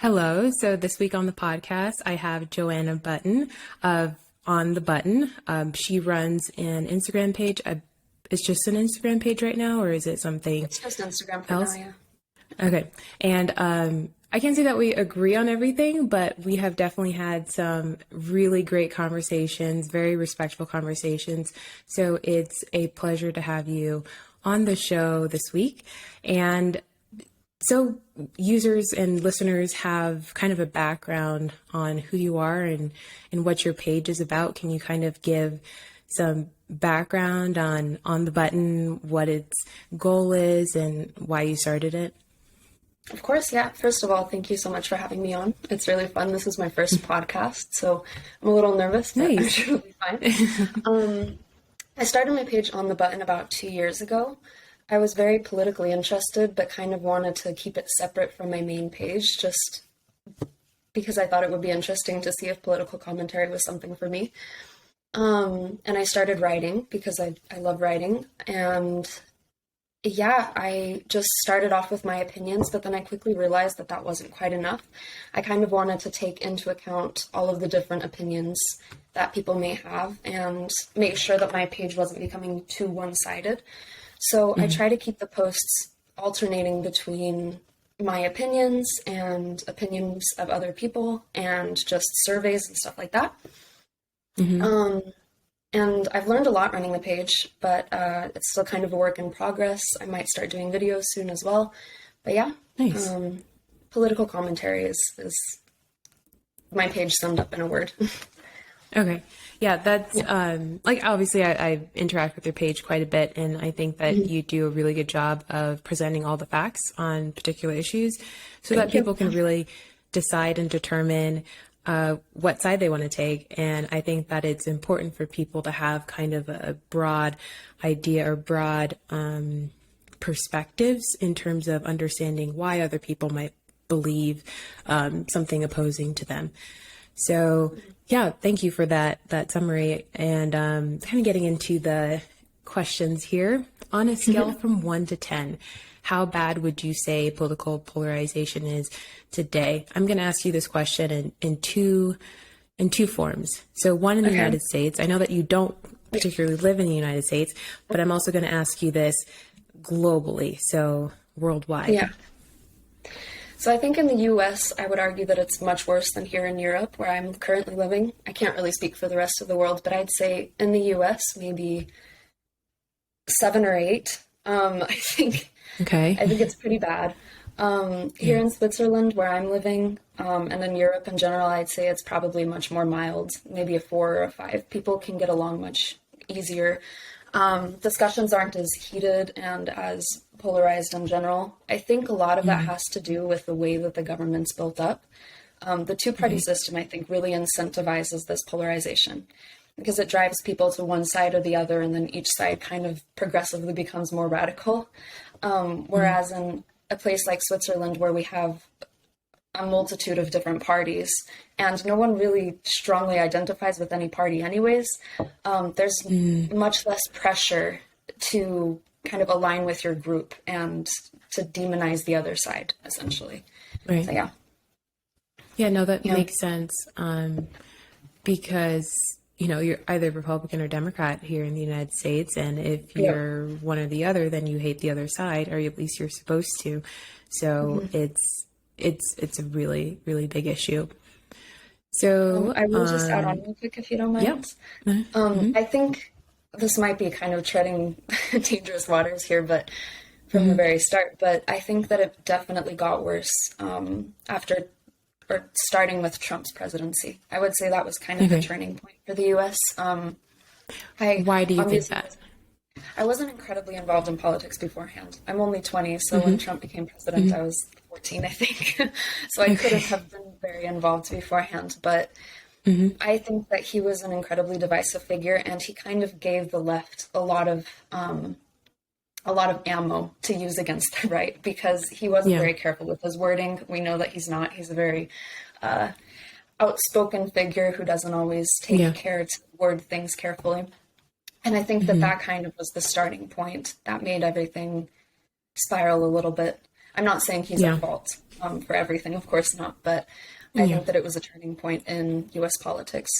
Hello. So this week on the podcast, I have Joanna Button of On the Button. She runs an Instagram page. It's just an Instagram page right now, or is it something It's just Instagram for else? now, yeah. Okay. And I can't say that we agree on everything, but we have definitely had some really great conversations, very respectful conversations. So it's a pleasure to have you on the show this week. And so users and listeners have kind of a background on who you are and what your page is about. Can you kind of give some background on the button, what its goal is, and why you started it? Of course, yeah. First of all, thank you so much for having me on. It's really fun. This is my first podcast, so I'm a little nervous, but I'm Nice. sure it'll be fine. I started my page on the button about 2 years ago. I was very politically interested, but kind of wanted to keep it separate from my main page, just because I thought it would be interesting to see if political commentary was something for me. And I started writing because I love writing. And yeah, I just started off with my opinions, but then I quickly realized that that wasn't quite enough. I kind of wanted to take into account all of the different opinions that people may have and make sure that my page wasn't becoming too one-sided. So I try to keep the posts alternating between my opinions and opinions of other people and just surveys and stuff like that. Um, and I've learned a lot running the page, but it's still kind of a work in progress. I might start doing videos soon as well. But yeah, Nice. political commentary is my page summed up in a word. Okay. Yeah, that's Yeah. like obviously I interact with your page quite a bit, and I think that Mhm. you do a really good job of presenting all the facts on particular issues so that Thank you. people can really decide and determine what side they want to take. And I think that it's important for people to have kind of a broad idea or broad perspectives in terms of understanding why other people might believe something opposing to them. So yeah, thank you for that summary and kind of getting into the questions here. On a scale from 1 to 10, how bad would you say political polarization is today? I'm going to ask you this question in two forms. So one in the Okay. United States. I know that you don't particularly live in the United States, but I'm also going to ask you this globally, so worldwide. Yeah. So I think in the US, I would argue that it's much worse than here in Europe, where I'm currently living. I can't really speak for the rest of the world, but I'd say in the US, maybe 7 or 8. Okay. I think it's pretty bad. Here in Switzerland, where I'm living, and in Europe in general, I'd say it's probably much more mild, maybe a 4 or a 5. People can get along much easier. Discussions aren't as heated and as polarized in general. I think a lot of that has to do with the way that the government's built up. The two-party Okay. system, I think, really incentivizes this polarization because it drives people to one side or the other, and then each side kind of progressively becomes more radical. Whereas in a place like Switzerland, where we have a multitude of different parties, and no one really strongly identifies with any party anyways, there's much less pressure to kind of align with your group and to demonize the other side, essentially. Right. So yeah. Yeah, no, that Yeah. makes sense. Because, you're either Republican or Democrat here in the United States. And if Yeah. you're one or the other, then you hate the other side, or at least you're supposed to. So it's a really, really big issue. So, I will just add on real quick, if you don't yep. mind. I think this might be kind of treading dangerous waters here, but from the very start, but I think that it definitely got worse after or starting with Trump's presidency. I would say that was kind of the Okay. turning point for the US. I Why do you think obviously that? I wasn't incredibly involved in politics beforehand. I'm only 20, so when Trump became president, I was 14, I think. So I couldn't have been very involved beforehand, but I think that he was an incredibly divisive figure, and he kind of gave the left a lot of ammo to use against the right because he wasn't Yeah. very careful with his wording. We know that he's not. He's a very outspoken figure who doesn't always take Yeah. care to word things carefully. And I think that that kind of was the starting point that made everything spiral a little bit. I'm not saying he's Yeah. at fault for everything, of course not, but I Yeah. think that it was a turning point in U.S. politics,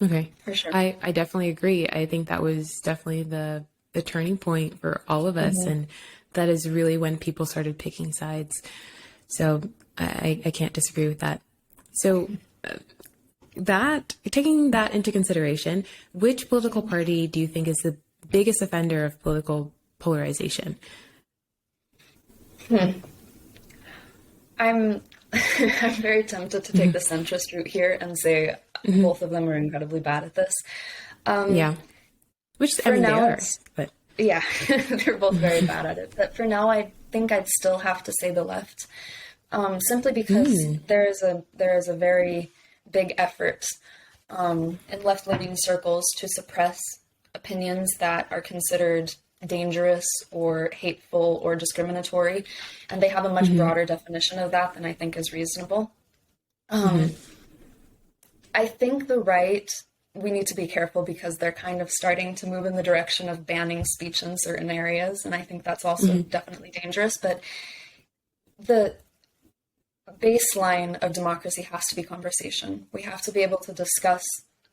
Okay. for sure. I definitely agree. I think that was definitely the turning point for all of us. Hmm. And that is really when people started picking sides. So I can't disagree with that. So that taking that into consideration, which political party do you think is the biggest offender of political polarization? I'm I'm very tempted to take the centrist route here and say both of them are incredibly bad at this. Yeah. Which, I For mean, they now, are, it's but yeah, they're both very bad at it. But for now, I think I'd still have to say the left, simply because there is a very big effort in left-leaning circles to suppress opinions that are considered dangerous or hateful or discriminatory, and they have a much broader definition of that than I think is reasonable. I think the right, we need to be careful because they're kind of starting to move in the direction of banning speech in certain areas, and I think that's also definitely dangerous. But the baseline of democracy has to be conversation. We have to be able to discuss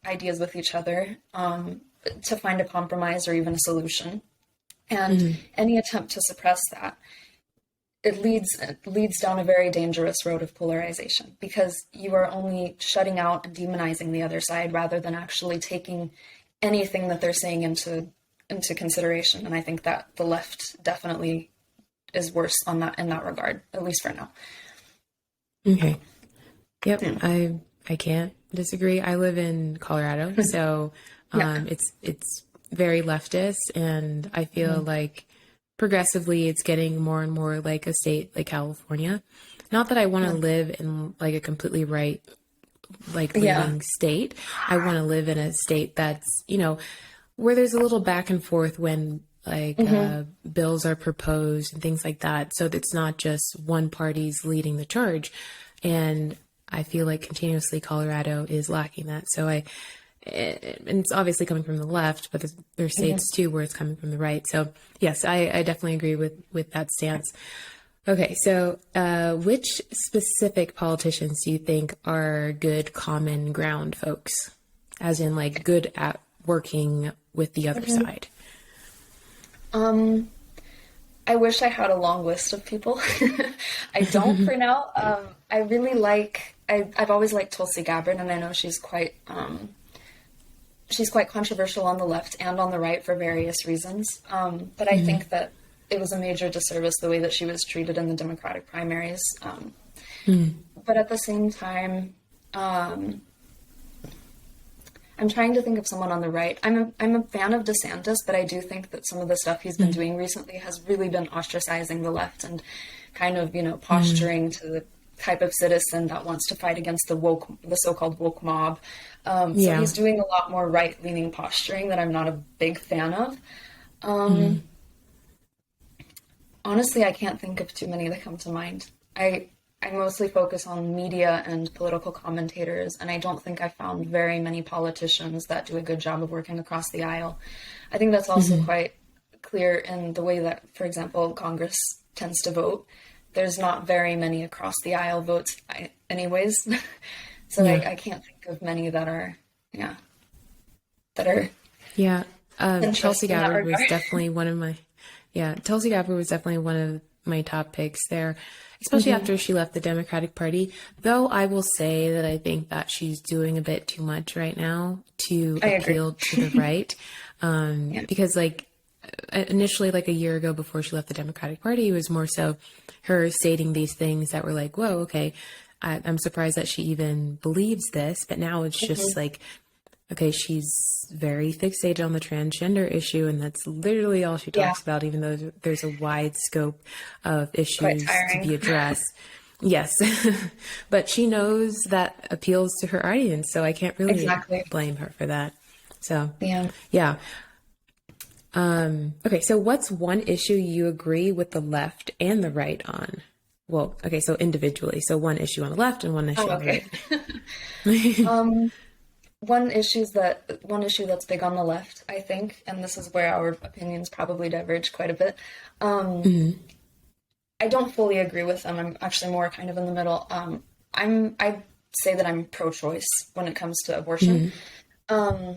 ideas with each other to find a compromise or even a solution. And any attempt to suppress that, it leads down a very dangerous road of polarization because you are only shutting out and demonizing the other side rather than actually taking anything that they're saying into consideration. And I think that the left definitely is worse on that in that regard, at least for now. okay. Yep. I can't disagree. I live in Colorado, so Yeah. it's very leftist, and I feel like progressively it's getting more and more like a state like California. Not that I want to live in like a completely right like Yeah. leaning state. I want to live in a state that's, where there's a little back and forth when like bills are proposed and things like that. So that it's not just one party's leading the charge. And I feel like continuously Colorado is lacking that. So and it's obviously coming from the left, but there's states too where it's coming from the right. So yes, I definitely agree with that stance. Okay, so which specific politicians do you think are good common ground folks, as in like good at working with the other side? I wish I had a long list of people. I don't for now. I really like. I've always liked Tulsi Gabbard, and I know she's quite controversial on the left and on the right for various reasons. But I think that it was a major disservice the way that she was treated in the Democratic primaries. But at the same time, I'm trying to think of someone on the right. I'm a fan of DeSantis, but I do think that some of the stuff he's been doing recently has really been ostracizing the left and kind of, posturing to the type of citizen that wants to fight against the so-called woke mob. So Yeah. he's doing a lot more right-leaning posturing that I'm not a big fan of. Honestly, I can't think of too many that come to mind. I mostly focus on media and political commentators, and I don't think I found very many politicians that do a good job of working across the aisle. I think that's also quite clear in the way that, for example, Congress tends to vote. There's not very many across the aisle votes anyways. So Yeah. I can't think of many that are, that are Yeah. Tulsi centrist in that Gabbard was regard. definitely Tulsi Gabbard was definitely one of my top picks there, especially after she left the Democratic Party. Though I will say that I think that she's doing a bit too much right now to I agree. appeal to the right. Yeah. Because like initially, like a year ago before she left the Democratic Party, it was more so her stating these things that were like, whoa, okay, I'm surprised that she even believes this. But now it's just like, okay, she's very fixated on the transgender issue, and that's literally all she Yeah. talks about, even though there's a wide scope of Quite issues to be tiring. addressed. Yes, but she knows that appeals to her audience, so I can't really Exactly. blame her for that. So, Yeah. yeah. Okay, so what's one issue you agree with the left and the right on? Well, okay, so individually. So one issue on the left and one issue Oh, on the okay. right. One issue that's big on the left, I think, and this is where our opinions probably diverge quite a bit, I don't fully agree with them. I'm actually more kind of in the middle. I'd say that I'm pro-choice when it comes to abortion. Mm-hmm.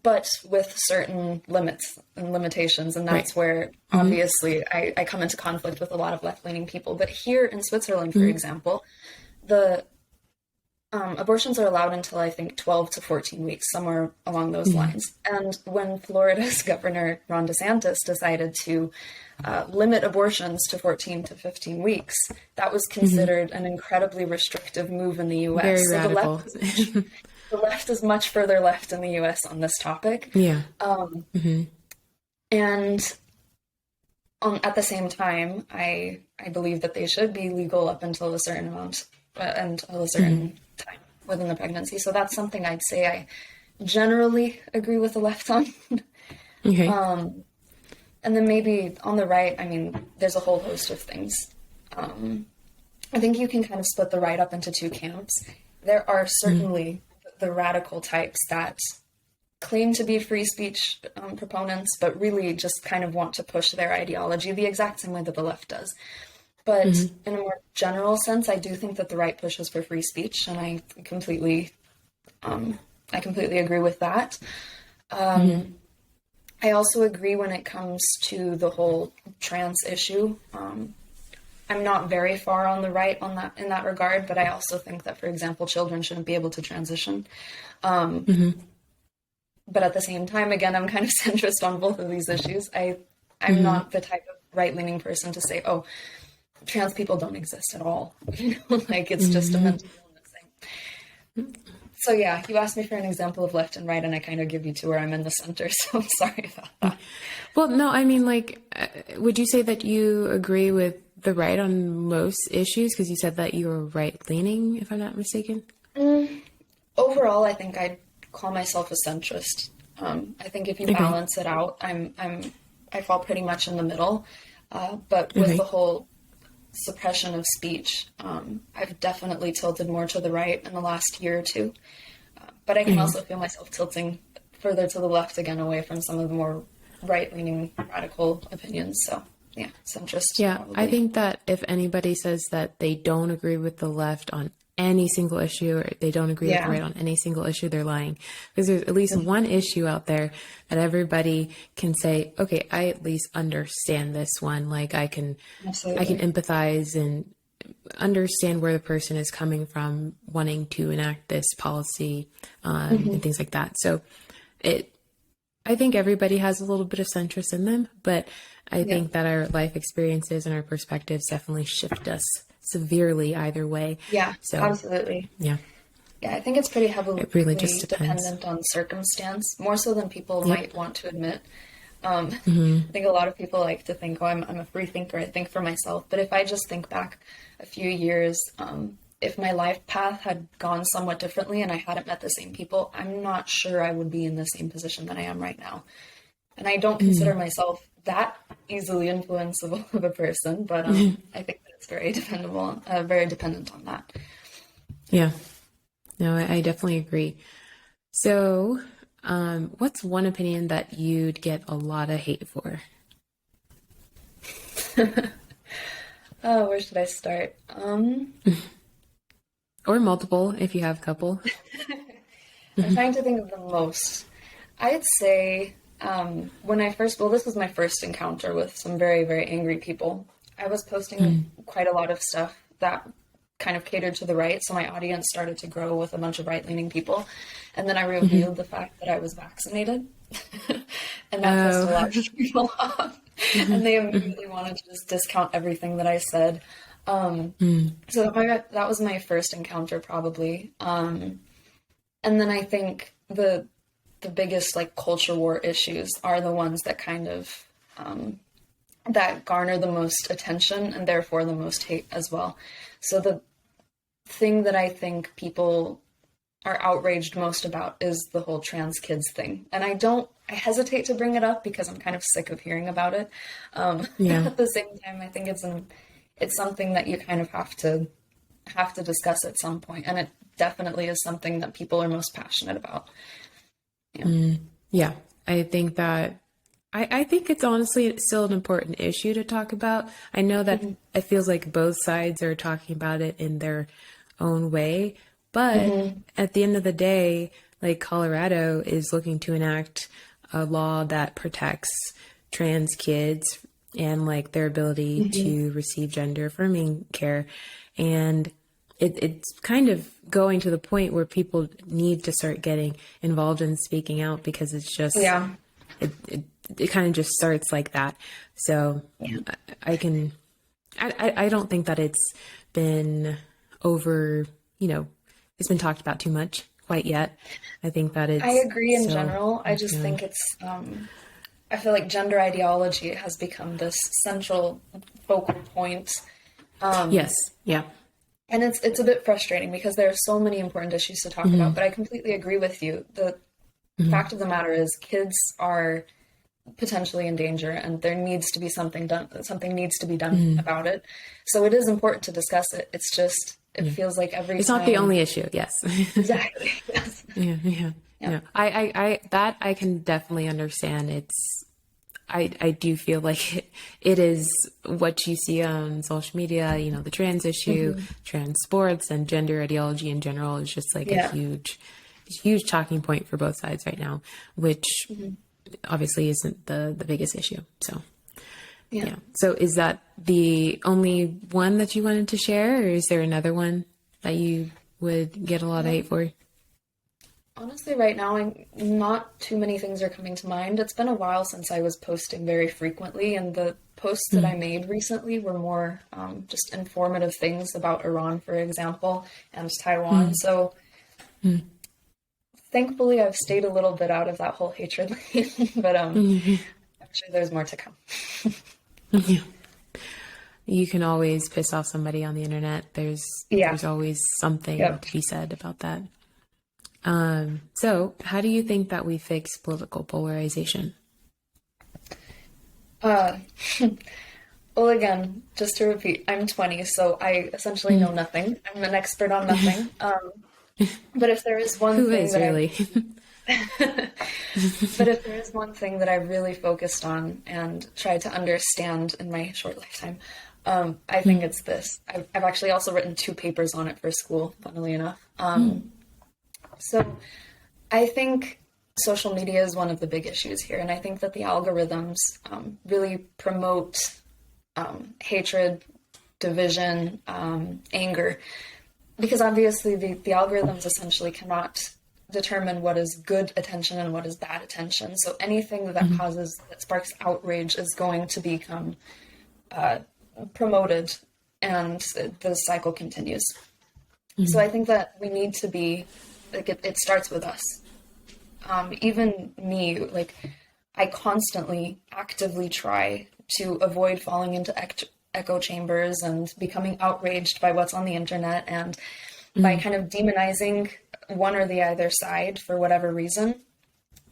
But with certain limits and limitations, and Right. that's where Mm-hmm. obviously I come into conflict with a lot of left-leaning people. But here in Switzerland, for Mm-hmm. example, the abortions are allowed until I think 12 to 14 weeks, somewhere along those Mm-hmm. lines. And when Florida's Governor Ron DeSantis decided to limit abortions to 14 to 15 weeks, that was Mm-hmm. considered an incredibly restrictive move in the US. Very So radical. the left is much further left in the US on this topic. Yeah. Mm-hmm. And at the same time, I believe that they should be legal up until a certain amount, until a Mm-hmm. certain time within the pregnancy. So that's something I'd say I generally agree with the left on. Okay. And then maybe on the right, I mean, there's a whole host of things. I think you can kind of split the right up into two camps. There are Mm-hmm. certainly the radical types that claim to be free speech proponents, but really just kind of want to push their ideology the exact same way that the left does. But Mm-hmm. in a more general sense, I do think that the right pushes for free speech, and I completely agree with that. Mm-hmm. I also agree when it comes to the whole trans issue. I'm not very far on the right on that in that regard, but I also think that, for example, children shouldn't be able to transition. Mm-hmm. But at the same time, again, I'm kind of centrist on both of these issues. I'm Mm-hmm. not the type of right-leaning person to say, oh, trans people don't exist at all. Like it's just a mental illness thing. So yeah, you asked me for an example of left and right, and I kind of give you to where I'm in the center. So I'm sorry about that. Well, no, I mean, like, would you say that you agree with the right on most issues? Because you said that you were right-leaning, if I'm not mistaken. Overall, I think I'd call myself a centrist. I think if you Okay. balance it out, I fall pretty much in the middle. But with the Okay. whole suppression of speech, I've definitely tilted more to the right in the last year or two. But I can Okay. also feel myself tilting further to the left again, away from some of the more right-leaning radical opinions. So yeah, centrist Yeah, I probably. think that if anybody says that they don't agree with the left on any single issue or they don't agree with the Yeah, right on any single issue, they're lying. Because there's at least one issue out there that everybody can say, okay, I at least understand this one. Like I can absolutely. empathize and understand where the person is coming from wanting to enact this policy, and things like that. So it I think everybody has a little bit of centrist in them, but I Yeah, think that our life experiences and our perspectives definitely shift us severely either way. yeah, So, absolutely. yeah, Yeah, I think it's pretty heavily it really just depends. dependent on circumstance, more so than people Yep. might want to admit. Hmm. I think a lot of people like to think, oh, I'm a free thinker, I think for myself. But if I just think back a few years, if my life path had gone somewhat differently and I hadn't met the same people, I'm not sure I would be in the same position that I am right now. And I don't consider myself that easily influenceable of a person, but I think that it's very dependable, very dependent on that. Yeah, no, I definitely agree. So, what's one opinion that you'd get a lot of hate for? Oh, where should I start? Or multiple, if you have a couple. I'm trying to think of the most. I'd say when I first, well, this was my first encounter with some very, very angry people. I was posting quite a lot of stuff that kind of catered to the right, so my audience started to grow with a bunch of right-leaning people. And then I revealed the fact that I was vaccinated, and that pissed a Oh, lot of people off. And they immediately wanted to just discount everything that I said. So that was my first encounter, probably. And then I think the biggest like culture war issues are the ones that kind of that garner the most attention and therefore the most hate as well. So the thing that I think people are outraged most about is the whole trans kids thing. And I hesitate to bring it up because I'm kind of sick of hearing about it. yeah. At the same time, I think it's something that you kind of have to discuss at some point, and it definitely is something that people are most passionate about. Yeah. Yeah, I think that I think it's honestly still an important issue to talk about. I know that it feels like both sides are talking about it in their own way, but Mm-hmm. at the end of the day, like Colorado is looking to enact a law that protects trans kids and like their ability Mm-hmm. to receive gender affirming care. And it's kind of going to the point where people need to start getting involved in speaking out because it's just Yeah. it, it, it kind of just starts like that. So Yeah. I can, I don't think that it's been over, it's been talked about too much quite yet. I think that I it's agree in still, general. I just think it's, I feel like gender ideology has become this central focal point. yes. Yeah. And it's a bit frustrating because there are so many important issues to talk about, but I completely agree with you. The fact of the matter is kids are potentially in danger and there needs to be something done. Something needs to be done about it. So it is important to discuss it. It's just, it feels like every It's not the time. only issue. Yes. Exactly. Yes. Yeah. Yeah. Yeah. Yeah. That I can definitely understand. I do feel like it is what you see on social media, the trans issue, Hmm. trans sports, and gender ideology in general is just like a Yeah. huge talking point for both sides right now, which Hmm. obviously isn't the biggest issue. So, Yeah. yeah. So is that the only one that you wanted to share, or is there another one that you would get a lot of hate for? Honestly, right now, not too many things are coming to mind. It's been a while since I was posting very frequently, and the posts that I made recently were more just informative things about Iran, for example, and Taiwan. So thankfully, I've stayed a little bit out of that whole hatred lane, but I'm sure there's more to come. Yeah. You can always piss off somebody on the internet. Yeah. There's always something Yep. to be said about that. So how do you think that we fix political polarization? Uh, well, again, just to repeat, I'm 20, so I essentially know nothing. I'm an expert on nothing. But if there is one Who thing is that really? but if there is one thing that I really focused on and tried to understand in my short lifetime, I think it's this. I've actually also written 2 papers on it for school, funnily enough. So I think social media is one of the big issues here, and I think that the algorithms really promote hatred, division, anger, because obviously the algorithms essentially cannot determine what is good attention and what is bad attention. So anything that sparks outrage is going to become promoted, and the cycle continues. So I think that we need to be like it starts with us. Even me, like I constantly actively try to avoid falling into echo chambers and becoming outraged by what's on the internet and by kind of demonizing one or the other side for whatever reason.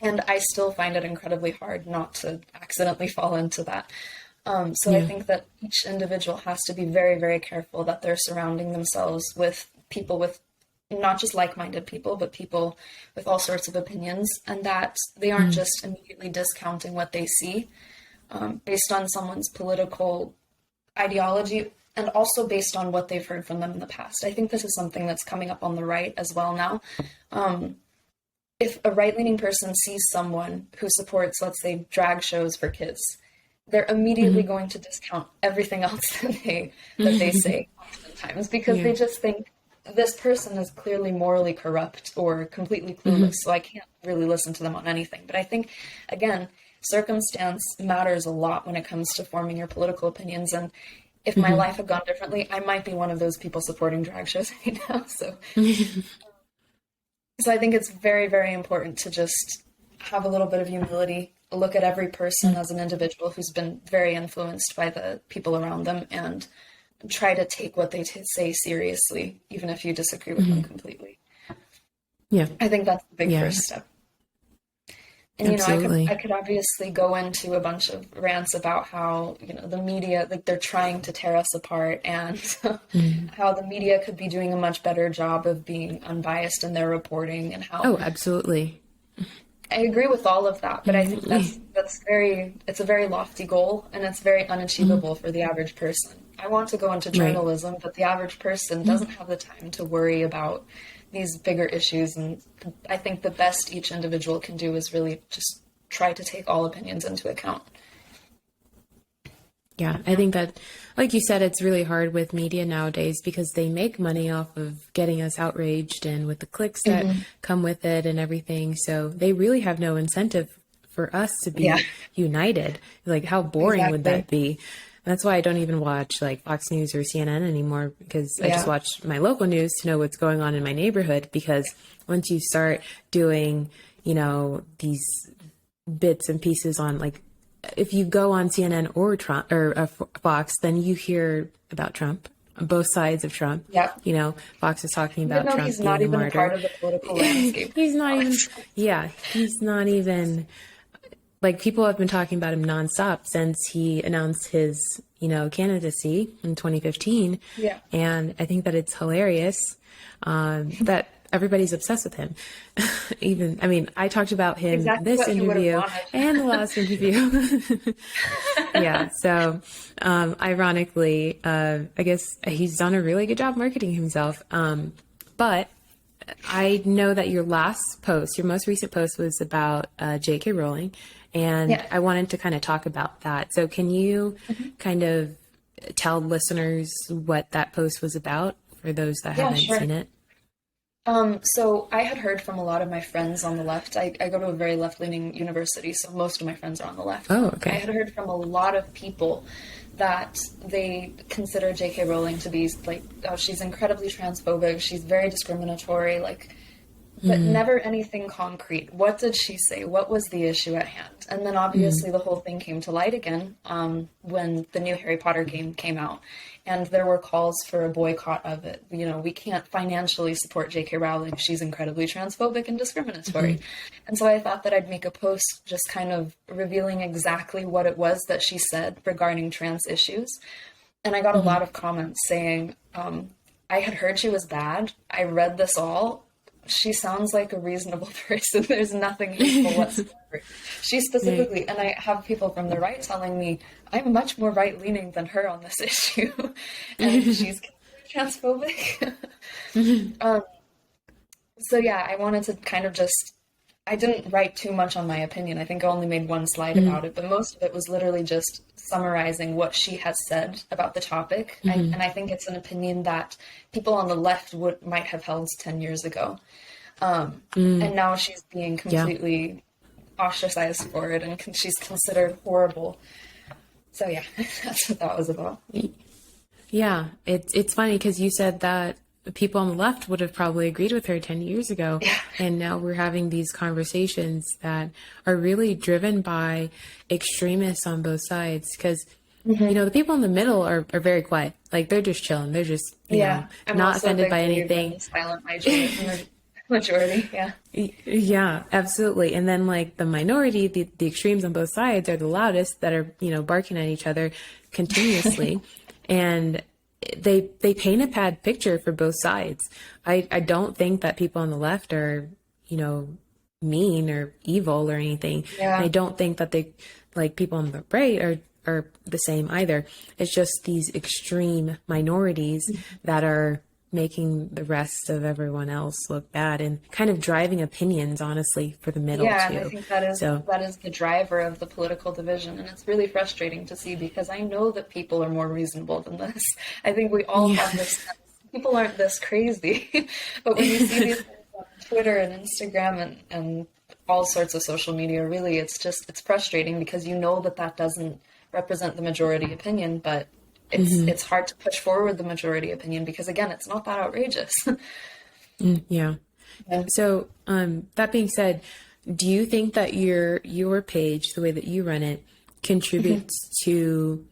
And I still find it incredibly hard not to accidentally fall into that. So I Yeah. think that each individual has to be very, very careful that they're surrounding themselves with people with not just like-minded people, but people with all sorts of opinions, and that they aren't just immediately discounting what they see based on someone's political ideology and also based on what they've heard from them in the past. I think this is something that's coming up on the right as well now. If a right-leaning person sees someone who supports, let's say, drag shows for kids, they're immediately going to discount everything else that they say oftentimes because Yeah. they just think this person is clearly morally corrupt or completely clueless, so I can't really listen to them on anything. But I think, again, circumstance matters a lot when it comes to forming your political opinions. And if my life had gone differently, I might be one of those people supporting drag shows right now. So I think it's very, very important to just have a little bit of humility, look at every person as an individual who's been very influenced by the people around them, and try to take what they say seriously, even if you disagree with them completely. Yeah. I think that's the big Yeah. first step. And Absolutely. I could obviously go into a bunch of rants about how the media, like they're trying to tear us apart, and how the media could be doing a much better job of being unbiased in their reporting, and how Oh, absolutely. I agree with all of that, but I think it's a very lofty goal, and it's very unachievable for the average person. I want to go into Right. journalism, but the average person doesn't have the time to worry about these bigger issues. And I think the best each individual can do is really just try to take all opinions into account. Yeah, I think that, like you said, it's really hard with media nowadays because they make money off of getting us outraged and with the clicks that come with it and everything. So they really have no incentive for us to Yeah, be united. Like, how boring would exactly. that be? That's why I don't even watch like Fox News or CNN anymore, because I just Yeah. watch my local news to know what's going on in my neighborhood. Because once you start doing, these bits and pieces on, like, if you go on CNN or Trump or Fox, then you hear about Trump, both sides of Trump. Yeah. Fox is talking Even about though Trump he's not being a even a part martyr. of the political landscape. He's not even, yeah, he's not even, like, people have been talking about him nonstop since he announced his, candidacy in 2015. Yeah. And I think that it's hilarious that everybody's obsessed with him. Even, I mean, I talked about him Exactly this what he would have interview wanted. and the last interview. Yeah. So, ironically, I guess he's done a really good job marketing himself. But I know that your last post, your most recent post, was about J.K. Rowling, and Yeah. I wanted to kind of talk about that. So, can you kind of tell listeners what that post was about for those that Yeah, haven't sure. seen it? So I had heard from a lot of my friends on the left. I go to a very left-leaning university, so most of my friends are on the left. Oh, I okay. had heard from a lot of people that they consider J.K. Rowling to be like, oh, she's incredibly transphobic, she's very discriminatory, like, but never anything concrete. What did she say? What was the issue at hand? And then obviously the whole thing came to light again when the new Harry Potter game came out. And there were calls for a boycott of it. We can't financially support J.K. Rowling. She's incredibly transphobic and discriminatory. And so I thought that I'd make a post just kind of revealing exactly what it was that she said regarding trans issues. And I got a lot of comments saying, I had heard she was bad. I read this all. She sounds like a reasonable person. There's nothing hateful whatsoever. She Right. specifically, and I have people from the right telling me, I'm much more right leaning than her on this issue. And she's transphobic. So yeah, I wanted to kind of just, I didn't write too much on my opinion. I think I only made one slide about it, but most of it was literally just summarizing what she has said about the topic. And I think it's an opinion that people on the left might have held 10 years ago. And now she's being Yeah. completely ostracized for it, and she's considered horrible. So yeah, that's what that was about. Yeah. It's funny because you said that people on the left would have probably agreed with her 10 years ago. Yeah. And now we're having these conversations that are really driven by extremists on both sides. Because, the people in the middle are very quiet. Like, they're just chilling. They're just, Yeah, I'm not also a offended big by believer in anything. the silent majority. Yeah. Yeah, absolutely. And then, like, the minority, the extremes on both sides are the loudest, that are, barking at each other continuously. And they paint a bad picture for both sides. I don't think that people on the left are, mean or evil or anything. And I Yeah. don't think that they, like, people on the right are the same either. It's just these extreme minorities that are making the rest of everyone else look bad and kind of driving opinions, honestly, for the middle Yeah, and I too. think that is So, that is the driver of the political division, and it's really frustrating to see because I know that people are more reasonable than this. I think we all yeah. have this sense. People aren't this crazy, but when you see these things on Twitter and Instagram and all sorts of social media, really, it's frustrating because you know that doesn't represent the majority opinion, but it's hard to push forward the majority opinion because again, it's not that outrageous. Yeah. Yeah. So, that being said, do you think that your page, the way that you run it, contributes to,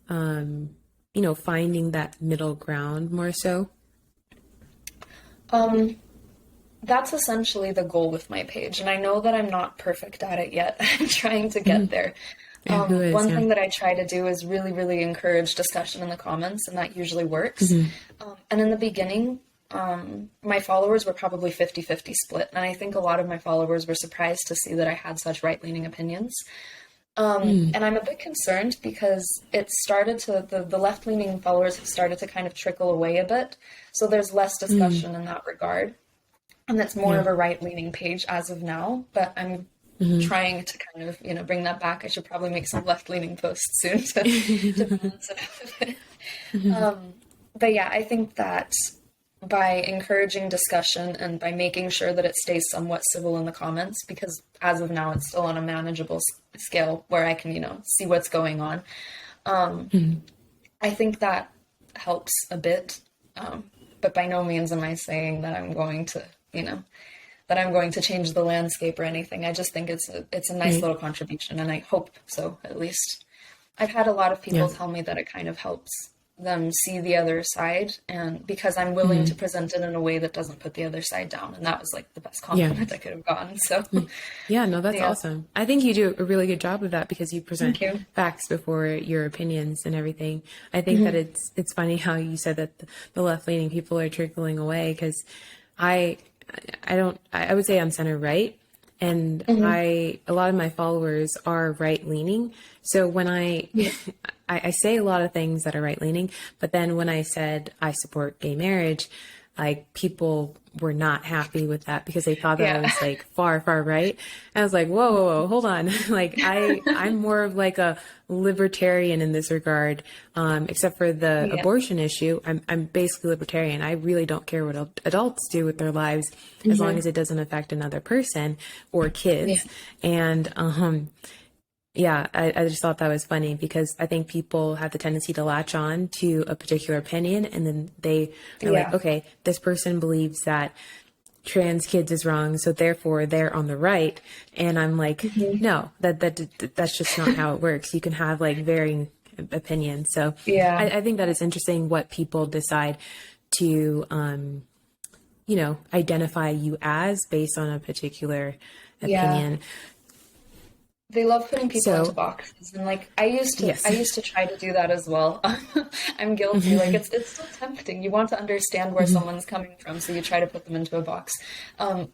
finding that middle ground more so? That's essentially the goal with my page, and I know that I'm not perfect at it yet. I'm trying to get there. Yeah, who is? One Yeah. thing that I try to do is really, really encourage discussion in the comments, and that usually works. And in the beginning, my followers were probably 50-50 split. And I think a lot of my followers were surprised to see that I had such right-leaning opinions. And I'm a bit concerned because it started to, the left-leaning followers have started to kind of trickle away a bit. So there's less discussion in that regard. And that's more of a right-leaning page as of now, but I'm trying to kind of, bring that back. I should probably make some left-leaning posts soon to balance it out a bit. But yeah, I think that by encouraging discussion and by making sure that it stays somewhat civil in the comments, because as of now, it's still on a manageable scale where I can, see what's going on. I think that helps a bit. But by no means am I saying that I'm going to, that I'm going to change the landscape or anything. I just think it's a nice little contribution, and I hope so, at least. I've had a lot of people tell me that it kind of helps them see the other side, and because I'm willing to present it in a way that doesn't put the other side down, and that was like the best compliment I could have gotten. So no, that's awesome. I think you do a really good job of that because you present facts before your opinions and everything. I think that it's funny how you said that the left-leaning people are trickling away, because I would say I'm center right. And a lot of my followers are right leaning. So when I say a lot of things that are right leaning, but then when I said I support gay marriage, like people were not happy with that because they thought that I was like far, far right. And I was like, whoa, hold on. Like I'm more of like a libertarian in this regard, except for the abortion issue. I'm basically libertarian. I really don't care what adults do with their lives as long as it doesn't affect another person or kids. And, I just thought that was funny because I think people have the tendency to latch on to a particular opinion, and then they are like, okay, this person believes that trans kids is wrong, so therefore they're on the right. And I'm like, no, that's just not how it works. You can have like varying opinions. So I think that it's interesting what people decide to, identify you as based on a particular opinion. They love putting people into boxes, and like I used to try to do that as well. I'm guilty. Like it's still tempting. You want to understand where someone's coming from, so you try to put them into a box.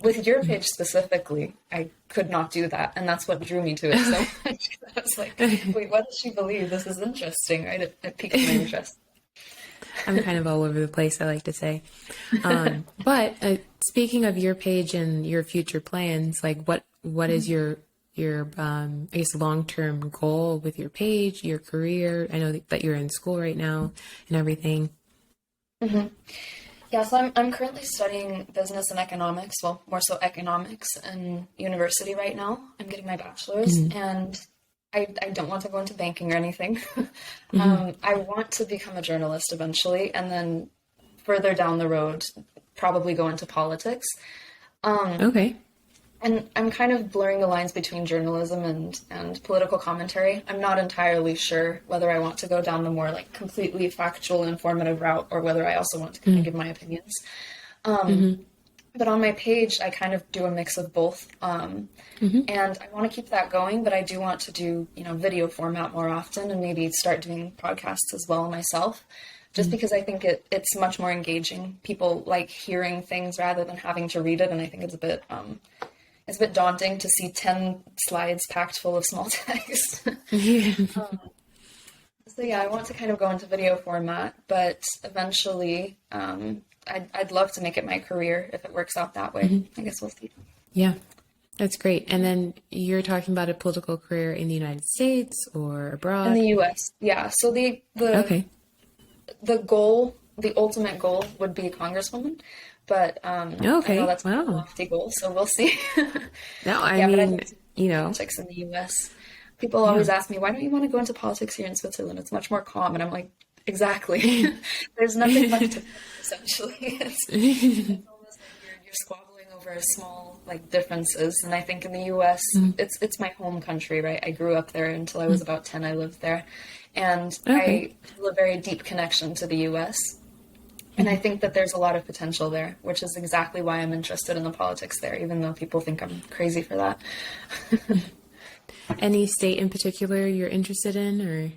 With your page specifically, I could not do that, and that's what drew me to it so much. I was like, wait, what does she believe? This is interesting, right? It piqued my interest. I'm kind of all over the place, I like to say. But speaking of your page and your future plans, like what is your I guess long-term goal with your page, your career? I know that you're in school right now and everything. Yeah, so I'm currently studying business and economics, well, more so economics in university right now. I'm getting my bachelor's, and I don't want to go into banking or anything. I want to become a journalist eventually, and then further down the road, probably go into politics. Okay. And I'm kind of blurring the lines between journalism and political commentary. I'm not entirely sure whether I want to go down the more like completely factual, informative route, or whether I also want to kind of give my opinions. But on my page, I kind of do a mix of both. And I want to keep that going, but I do want to do, video format more often, and maybe start doing podcasts as well myself. Just because I think it's much more engaging. People like hearing things rather than having to read it, and I think it's a bit daunting to see 10 slides packed full of small text. So I want to kind of go into video format, but eventually I'd love to make it my career if it works out that way. I guess we'll see. Yeah, that's great. And then you're talking about a political career in the United States or abroad? In the U.S., yeah. So the goal, the ultimate goal would be a congresswoman. But I know that's a lofty goal, so we'll see. No, I mean, politics in the U.S. People always ask me, why don't you want to go into politics here in Switzerland? It's much more calm. And I'm like, exactly. There's nothing much to essentially. It's almost like you're squabbling over small differences. And I think in the U.S., it's my home country, right? I grew up there until I was about 10. I lived there, and I feel a very deep connection to the U.S. And I think that there's a lot of potential there, which is exactly why I'm interested in the politics there, even though people think I'm crazy for that. Any state in particular you're interested in, or?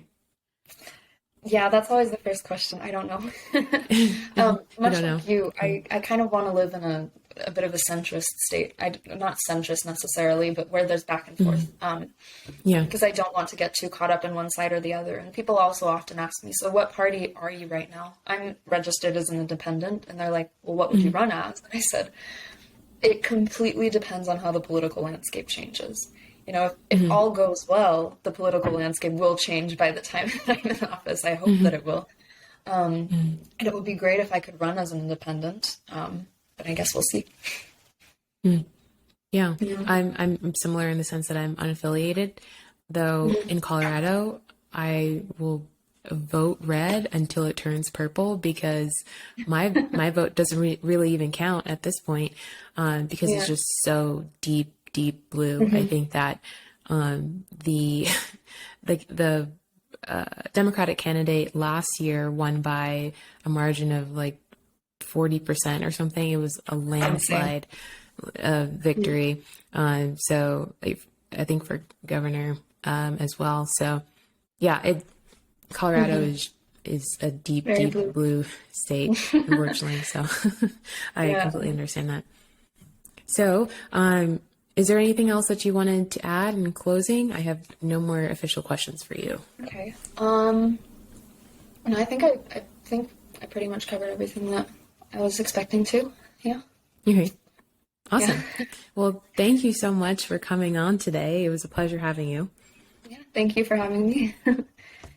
Yeah, that's always the first question. I don't know. I Much don't know. like you, I kind of want to live in a bit of a centrist state. Not centrist necessarily, but where there's back and forth. Yeah. Because I don't want to get too caught up in one side or the other. And people also often ask me, so what party are you right now? I'm registered as an independent. And they're like, well, what would you run as? And I said, it completely depends on how the political landscape changes. You know, if all goes well, the political landscape will change by the time that I'm in office. I hope that it will. And it would be great if I could run as an independent. But I guess we'll see. Yeah, Yeah. I'm similar in the sense that I'm unaffiliated, though in Colorado, I will vote red until it turns purple because my vote doesn't really even count at this point, because it's Yeah. just so deep blue. I think that the the Democratic candidate last year won by a margin of like 40% or something. It was a Insane. landslide victory. So I think for governor as well. So yeah, Colorado is a Very deep blue. blue state, unfortunately. So I Yeah. completely understand that. So is there anything else that you wanted to add in closing? I have no more official questions for you. Okay. No, I think I pretty much covered everything that I was expecting to. Yeah. Okay. Yeah. Awesome. Well, thank you so much for coming on today. It was a pleasure having you. Yeah. Thank you for having me.